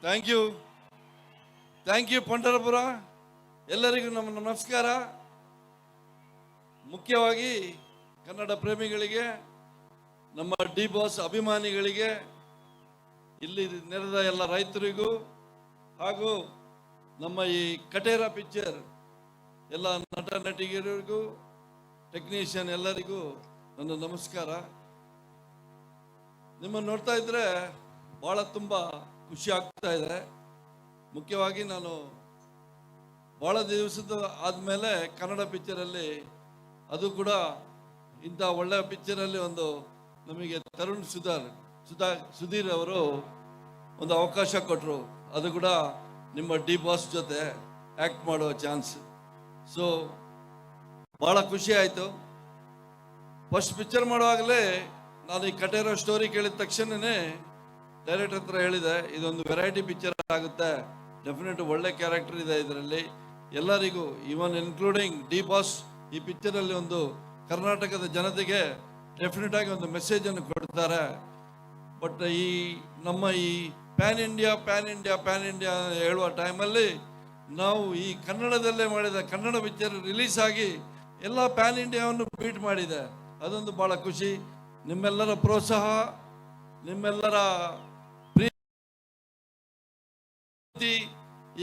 Thank you Pandharpur. ಎಲ್ಲರಿಗೂ ನಮ್ಮ ನಮಸ್ಕಾರ. ಮುಖ್ಯವಾಗಿ ಕನ್ನಡ ಪ್ರೇಮಿಗಳಿಗೆ, ನಮ್ಮ ಡಿ ಬಾಸ್ ಅಭಿಮಾನಿಗಳಿಗೆ, ಇಲ್ಲಿ ನೆರೆದ ಎಲ್ಲ ರೈತರಿಗೂ ಹಾಗೂ ನಮ್ಮ ಈ ಕಟೇರ ಪಿಕ್ಚರ್ ಎಲ್ಲ ನಟ ನಟಿಗರಿಗೂ, ಟೆಕ್ನಿಷಿಯನ್ ಎಲ್ಲರಿಗೂ ನನ್ನ ನಮಸ್ಕಾರ. ನಿಮ್ಮನ್ನು ನೋಡ್ತಾ ಇದ್ರೆ ಬಹಳ ತುಂಬ ಖುಷಿ ಆಗ್ತಾ ಇದೆ. ಮುಖ್ಯವಾಗಿ ನಾನು ಬಹಳ ದಿವಸದ ಆದಮೇಲೆ ಕನ್ನಡ ಪಿಕ್ಚರಲ್ಲಿ, ಅದು ಕೂಡ ಇಂಥ ಒಳ್ಳೆಯ ಪಿಕ್ಚರಲ್ಲಿ ಒಂದು ನಮಗೆ ತರುಣ್ ಸುಧೀರ್ ಅವರು ಒಂದು ಅವಕಾಶ ಕೊಟ್ಟರು. ಅದು ಕೂಡ ನಿಮ್ಮ ಡಿ ಬಾಸ್ ಜೊತೆ ಆ್ಯಕ್ಟ್ ಮಾಡೋ ಚಾನ್ಸ್. ಸೊ ಭಾಳ ಖುಷಿ ಆಯಿತು. ಫಸ್ಟ್ ಪಿಕ್ಚರ್ ಮಾಡುವಾಗಲೇ ನಾನು ಈ ಕಟೇರ ಸ್ಟೋರಿ ಕೇಳಿದ ತಕ್ಷಣವೇ ಡೈರೆಕ್ಟರ್ ಹತ್ರ ಹೇಳಿದೆ, ಇದೊಂದು ವೆರೈಟಿ ಪಿಕ್ಚರ್ ಆಗುತ್ತೆ, ಡೆಫಿನೆಟ್ ಒಳ್ಳೆ ಕ್ಯಾರೆಕ್ಟರ್ ಇದೆ ಇದರಲ್ಲಿ, ಎಲ್ಲರಿಗೂ ಈವನ್ ಇನ್ಕ್ಲೂಡಿಂಗ್ ಡಿ ಬಾಸ್ ಈ ಪಿಕ್ಚರಲ್ಲಿ ಒಂದು ಕರ್ನಾಟಕದ ಜನತೆಗೆ ಡೆಫಿನೆಟ್ ಆಗಿ ಒಂದು ಮೆಸೇಜನ್ನು ಕೊಡ್ತಾರೆ. ಬಟ್ ಈ ನಮ್ಮ ಈ ಪ್ಯಾನ್ ಇಂಡಿಯಾ ಹೇಳುವ ಟೈಮಲ್ಲಿ ನಾವು ಈ ಕನ್ನಡದಲ್ಲೇ ಮಾಡಿದ ಕನ್ನಡ ಪಿಕ್ಚರ್ ರಿಲೀಸ್ ಆಗಿ ಎಲ್ಲ ಪ್ಯಾನ್ ಇಂಡಿಯಾವನ್ನು ಬೀಟ್ ಮಾಡಿದೆ. ಅದೊಂದು ಭಾಳ ಖುಷಿ. ನಿಮ್ಮೆಲ್ಲರ ಪ್ರೋತ್ಸಾಹ, ನಿಮ್ಮೆಲ್ಲರ ಪ್ರೀತಿ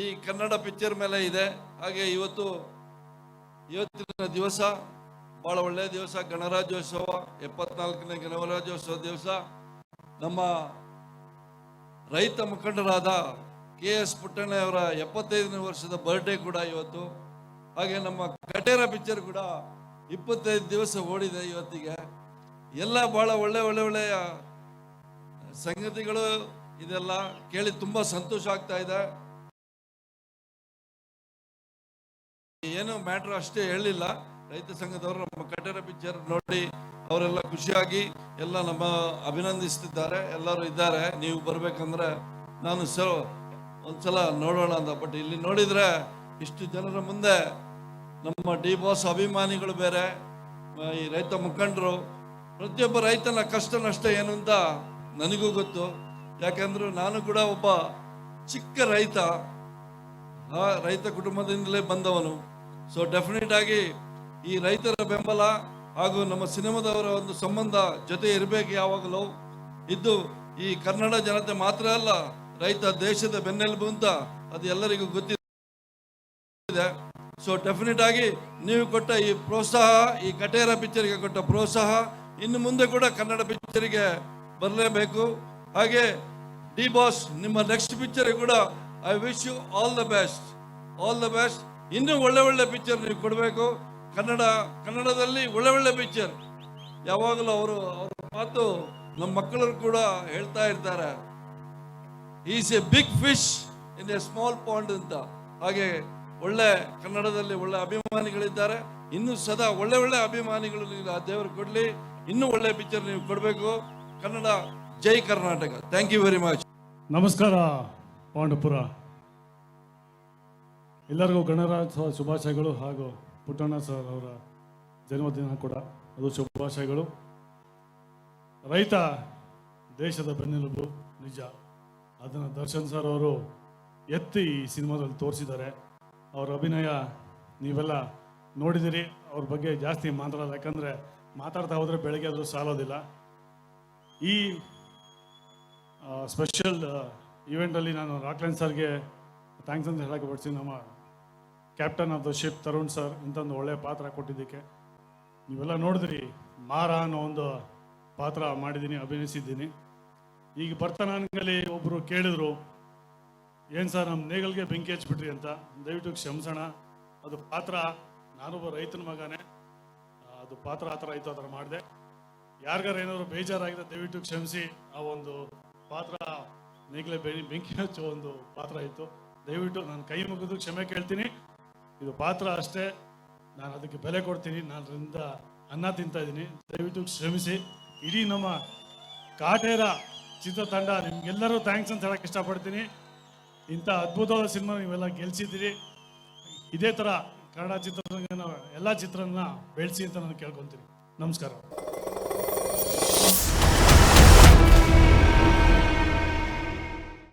ಈ ಕನ್ನಡ ಪಿಕ್ಚರ್ ಮೇಲೆ ಇದೆ. ಹಾಗೆ ಇವತ್ತಿನ ದಿವಸ ಬಹಳ ಒಳ್ಳೆಯ ದಿವಸ, ಗಣರಾಜ್ಯೋತ್ಸವ, 74ನೇ ಗಣರಾಜ್ಯೋತ್ಸವ ದಿವಸ. ನಮ್ಮ ರೈತ ಮುಖಂಡರಾದ KS ಪುಟ್ಟಣ್ಣಯವರ 75ನೇ ವರ್ಷದ ಬರ್ಡೇ ಕೂಡ ಇವತ್ತು. ಹಾಗೆ ನಮ್ಮ ಕಟೇರ ಪಿಕ್ಚರ್ ಕೂಡ 25 ದಿವಸ ಓಡಿದೆ ಇವತ್ತಿಗೆ. ಎಲ್ಲ ಬಹಳ ಒಳ್ಳೆಯ ಸಂಗತಿಗಳು ಇದೆಲ್ಲ ಕೇಳಿ ತುಂಬಾ ಸಂತೋಷ ಆಗ್ತಾ ಇದೆ. ಏನು ಮ್ಯಾಟ್ರ್ ಅಷ್ಟೇ ಹೇಳಿಲ್ಲ. ರೈತ ಸಂಘದವರು ನಮ್ಮ ಕಟೇರ ಪಿಕ್ಚರ್ ನೋಡಿ ಅವರೆಲ್ಲ ಖುಷಿಯಾಗಿ ಎಲ್ಲ ನಮ್ಮ ಅಭಿನಂದಿಸ್ತಿದ್ದಾರೆ. ಎಲ್ಲರೂ ಇದ್ದಾರೆ, ನೀವು ಬರ್ಬೇಕಂದ್ರೆ ನಾನು ಒಂದ್ಸಲ ನೋಡೋಣ ಅಂತ. ಬಟ್ ಇಲ್ಲಿ ನೋಡಿದ್ರೆ ಇಷ್ಟು ಜನರ ಮುಂದೆ ನಮ್ಮ ಡಿ ಬಾಸ್ ಅಭಿಮಾನಿಗಳು ಬೇರೆ, ಈ ರೈತ ಮುಖಂಡರು, ಪ್ರತಿಯೊಬ್ಬ ರೈತನ ಕಷ್ಟ ನಷ್ಟ ಏನು ಅಂತ ನನಗೂ ಗೊತ್ತು. ಯಾಕಂದ್ರೆ ನಾನು ಕೂಡ ಒಬ್ಬ ಚಿಕ್ಕ ರೈತ, ಆ ರೈತ ಕುಟುಂಬದಿಂದಲೇ ಬಂದವನು. ಸೊ ಡೆಫಿನೆಟ್ ಆಗಿ ಈ ರೈತರ ಬೆಂಬಲ ಹಾಗೂ ನಮ್ಮ ಸಿನಿಮಾದವರ ಒಂದು ಸಂಬಂಧ ಜೊತೆ ಇರಬೇಕು ಯಾವಾಗಲೂ. ಇದ್ದು ಈ ಕನ್ನಡ ಜನತೆ ಮಾತ್ರ ಅಲ್ಲ, ರೈತ ದೇಶದ ಬೆನ್ನೆಲುಬು ಅಂತ ಅದು ಎಲ್ಲರಿಗೂ ಗೊತ್ತಿದೆ. ಸೊ ಡೆಫಿನೆಟ್ ಆಗಿ ನೀವು ಕೊಟ್ಟ ಈ ಪ್ರೋತ್ಸಾಹ, ಈ ಕಟೇರ ಪಿಕ್ಚರ್ಗೆ ಕೊಟ್ಟ ಪ್ರೋತ್ಸಾಹ ಇನ್ನು ಮುಂದೆ ಕೂಡ ಕನ್ನಡ ಪಿಕ್ಚರ್ಗೆ ಬರಲೇಬೇಕು. ಹಾಗೆ ಡಿ ಬಾಸ್, ನಿಮ್ಮ ನೆಕ್ಸ್ಟ್ ಪಿಕ್ಚರ್ ಕೂಡ I wish you all the best. ಇನ್ನೂ ಒಳ್ಳೆ ಪಿಕ್ಚರ್ ನೀವು ಕೊಡಬೇಕು. ಕನ್ನಡದಲ್ಲಿ ಒಳ್ಳೆ ಪಿಕ್ಚರ್. ಯಾವಾಗಲೂ ಅವ್ರ ಮಾತು ನಮ್ಮ ಮಕ್ಕಳು ಕೂಡ ಹೇಳ್ತಾ ಇರ್ತಾರೆ, is a big fish in a small pond ಅಂತ. ಹಾಗೆ ಒಳ್ಳೆ ಕನ್ನಡದಲ್ಲಿ ಒಳ್ಳೆ ಅಭಿಮಾನಿಗಳಿದ್ದಾರೆ. ಇನ್ನೂ ಸದಾ ಒಳ್ಳೆ ಅಭಿಮಾನಿಗಳು ದೇವರು ಕೊಡ್ಲಿ. ಇನ್ನೂ ಒಳ್ಳೆ ಪಿಕ್ಚರ್ ನೀವು ಕೊಡಬೇಕು. ಕನ್ನಡ ಜೈ Karnataka. Thank you very much. ನಮಸ್ಕಾರ ಪಾಂಡಪುರ. ಎಲ್ಲರಿಗೂ ಗಣರಾಜ್ಯೋತ್ಸವ ಶುಭಾಶಯಗಳು. ಹಾಗೂ ಪುಟ್ಟಣ್ಣ ಸರ್ ಅವರ ಜನ್ಮದಿನ ಕೂಡ ಅದು ಶುಭಾಶಯಗಳು. ರೈತ ದೇಶದ ಬೆನ್ನೆಲುಬು, ನಿಜ. ಅದನ್ನು ದರ್ಶನ್ ಸರ್ ಅವರು ಎತ್ತಿ ಈ ಸಿನಿಮಾದಲ್ಲಿ ತೋರಿಸಿದ್ದಾರೆ. ಅವರ ಅಭಿನಯ ನೀವೆಲ್ಲ ನೋಡಿದಿರಿ. ಅವ್ರ ಬಗ್ಗೆ ಜಾಸ್ತಿ ಮಾತಾಡಲ್ಲ, ಯಾಕಂದರೆ ಮಾತಾಡ್ತಾ ಹೋದರೆ ಬೆಳಗ್ಗೆ ಆದರೂ ಸಾಲೋದಿಲ್ಲ. ಈ ಸ್ಪೆಷಲ್ ಈವೆಂಟಲ್ಲಿ ನಾನು ರಾಕ್ಲೈನ್ ಸರ್ಗೆ ಥ್ಯಾಂಕ್ಸ್ ಅಂತ ಹೇಳಕ್ಕೆ ಬಡ್ತೀನಿ. ನಮ್ಮ captain of the ship Tarun sir ಇಂಥೊಂದು ಒಳ್ಳೆಯ ಪಾತ್ರ ಕೊಟ್ಟಿದ್ದಕ್ಕೆ. ನೀವೆಲ್ಲ ನೋಡಿದ್ರಿ, ಮಾರ ಅನ್ನೋ ಒಂದು ಪಾತ್ರ ಮಾಡಿದ್ದೀನಿ, ಅಭಿನಯಿಸಿದ್ದೀನಿ. ಈಗ ಬರ್ತಾನಲ್ಲಿ ಒಬ್ಬರು ಕೇಳಿದ್ರು, ಏನು ಸರ್ ನಮ್ಮ ನೇಗಲ್ಗೆ ಬೆಂಕಿ ಹಚ್ಬಿಟ್ರಿ ಅಂತ. ದಯವಿಟ್ಟು ಕ್ಷಮಿಸೋಣ, ಅದು ಪಾತ್ರ. ನಾನೊಬ್ಬ ರೈತನ ಮಗನೇ, ಅದು ಪಾತ್ರ ಆ ಥರ ಆಯಿತು, ಆ ಥರ ಮಾಡಿದೆ. ಯಾರಿಗಾರ ಏನಾದ್ರು ಬೇಜಾರಾಗಿದೆ ದಯವಿಟ್ಟು ಕ್ಷಮಿಸಿ. ಆ ಒಂದು ಪಾತ್ರ ನೇಗಲೆ ಬೆಂಕಿ ಹಚ್ಚೋ ಒಂದು ಪಾತ್ರ ಇತ್ತು. ದಯವಿಟ್ಟು ನಾನು ಕೈ ಮುಗಿದು ಕ್ಷಮೆ ಕೇಳ್ತೀನಿ. ಇದು ಪಾತ್ರ ಅಷ್ಟೇ, ನಾನು ಅದಕ್ಕೆ ಬೆಲೆ ಕೊಡ್ತೀನಿ. ನಾನು ಅದರಿಂದ ಅನ್ನ ತಿಂತಾ ಇದ್ದೀನಿ, ದಯವಿಟ್ಟು ಕ್ಷಮಿಸಿ. ಇಡೀ ನಮ್ಮ ಕಾಟೇರ ಚಿತ್ರತಂಡ ನಿಮ್ಗೆಲ್ಲರೂ ಥ್ಯಾಂಕ್ಸ್ ಅಂತ ಹೇಳಕ್ಕೆ ಇಷ್ಟಪಡ್ತೀನಿ. ಇಂಥ ಅದ್ಭುತವಾದ ಸಿನಿಮಾ ನೀವೆಲ್ಲ ಗೆಲ್ಸಿದ್ದೀರಿ. ಇದೇ ಥರ ಕನ್ನಡ ಚಿತ್ರರಂಗನ ಎಲ್ಲ ಚಿತ್ರನ ಬೆಳೆಸಿ ಅಂತ ನಾನು ಕೇಳ್ಕೊತೀನಿ. ನಮಸ್ಕಾರ.